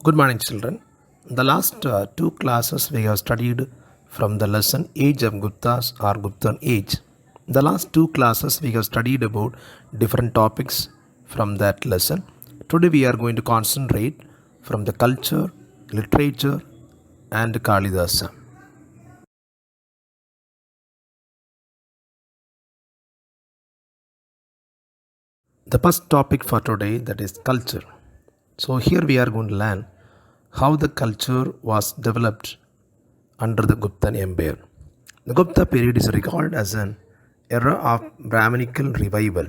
Good morning, children. The last two classes we have studied from the lesson Age of Guptas or Guptan Age. The last two classes we have studied about different topics from that lesson. Today we are going to concentrate from the culture, literature, and Kalidasa. The first topic for today, that is culture. So here we are going to learn how the culture was developed under the Guptan Empire. The Gupta period is regarded as an era of Brahminical revival.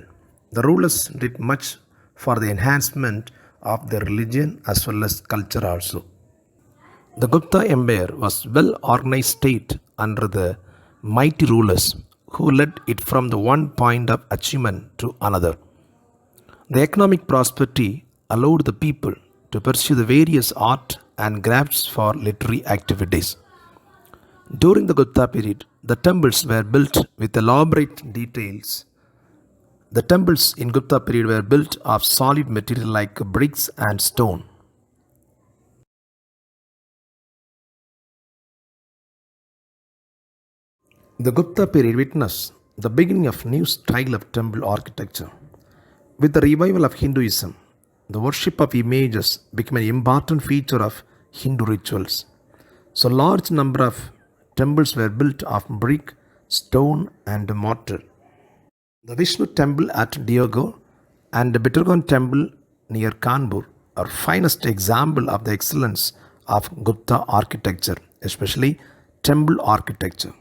The rulers did much for the enhancement of their religion as well as culture also. The Gupta Empire was well organized state under the mighty rulers who led it from the one point of achievement to another. The economic prosperity allowed the people to pursue the various art and crafts for literary activities. During the Gupta period, the temples were built with elaborate details. The temples in Gupta period were built of solid material like bricks and stone. The Gupta period witnessed the beginning of new style of temple architecture. With the revival of Hinduism, the worship of images became an important feature of Hindu rituals. So large number of temples were built of brick, stone and mortar. The Vishnu Temple at Diego and the Bittergon Temple near Kanpur are finest example of the excellence of Gupta architecture, especially temple architecture.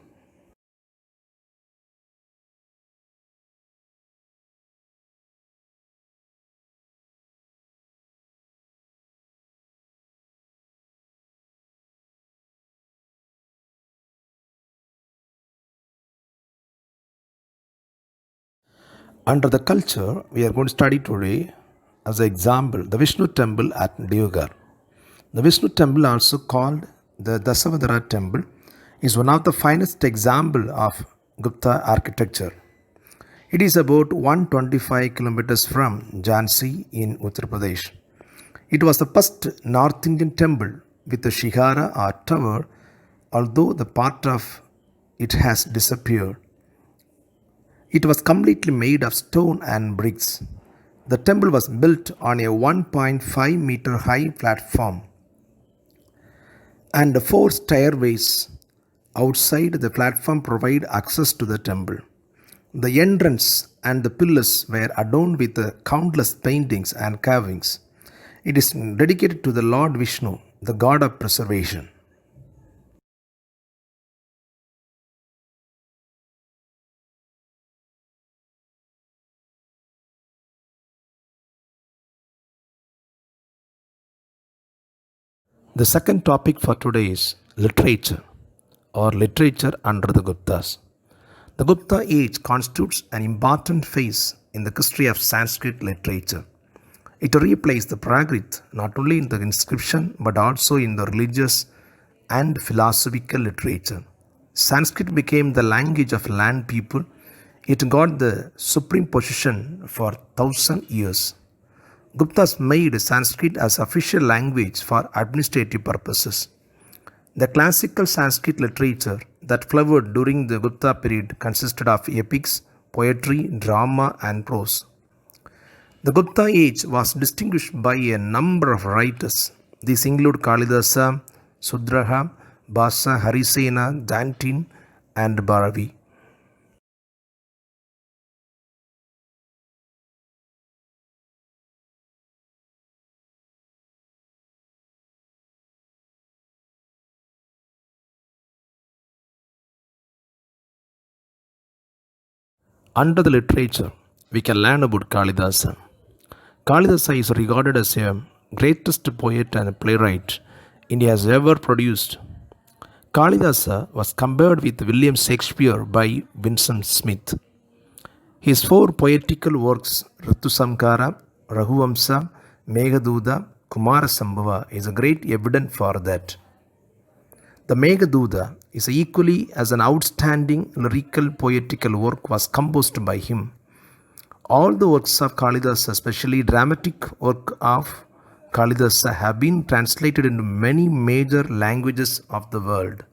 Under the culture, we are going to study today as an example the Vishnu Temple at Deoghar. The Vishnu Temple, also called the Dasavadara Temple, is one of the finest example of Gupta architecture. It is about 125 kilometers from Jhansi in Uttar Pradesh. It was the first North Indian temple with a shihara or tower, although the part of it has disappeared. It was completely made of stone and bricks. The temple was built on a 1.5 meter high platform, and the four stairways outside the platform provide access to the temple. The entrance and the pillars were adorned with countless paintings and carvings. It is dedicated to the Lord Vishnu, the god of preservation. The second topic for today is literature or literature under the Guptas. The Gupta age constitutes an important phase in the history of Sanskrit literature. It replaced the Prakrit not only in the inscription but also in the religious and philosophical literature. Sanskrit became the language of land people. It got the supreme position for 1,000 years. Guptas made Sanskrit as official language for administrative purposes. The classical Sanskrit literature that flowered during the Gupta period consisted of epics, poetry, drama, and prose. The Gupta age was distinguished by a number of writers. These include Kalidasa, Sudraha, Basa, Harisena, Dantin, and Bharavi. Under the literature, we can learn about Kalidasa. Kalidasa is regarded as the greatest poet and playwright India has ever produced. Kalidasa was compared with William Shakespeare by Vincent Smith. His four poetical works, Ritusamkara, Raghuvamsa, Meghaduta, Kumarasambhava, is a great evidence for that. The Meghaduta is equally as an outstanding lyrical poetical work was composed by him. All the works of Kalidasa, especially dramatic work of Kalidasa have been translated into many major languages of the world.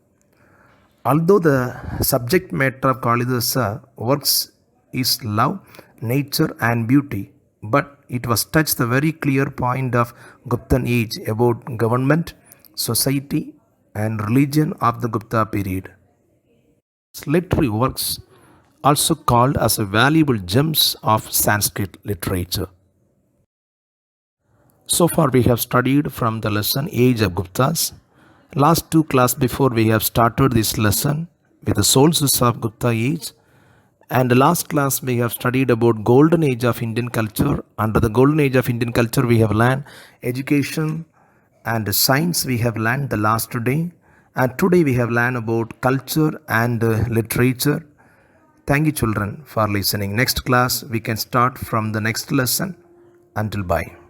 Although the subject matter of Kalidasa works is love, nature, and beauty, but it was touched the very clear point of Guptan age about government, society, and religion of the Gupta period. Literary works also called as a valuable gems of Sanskrit literature. So far we have studied from the lesson Age of Guptas. Last two class before we have started this lesson with the sources of Gupta age, and the last class we have studied about golden age of Indian culture. Under the golden age of Indian culture we have learned education and science we have learned the last day, and today we have learned about culture and literature. Thank you children for listening. Next class we can start from the next lesson. Until bye.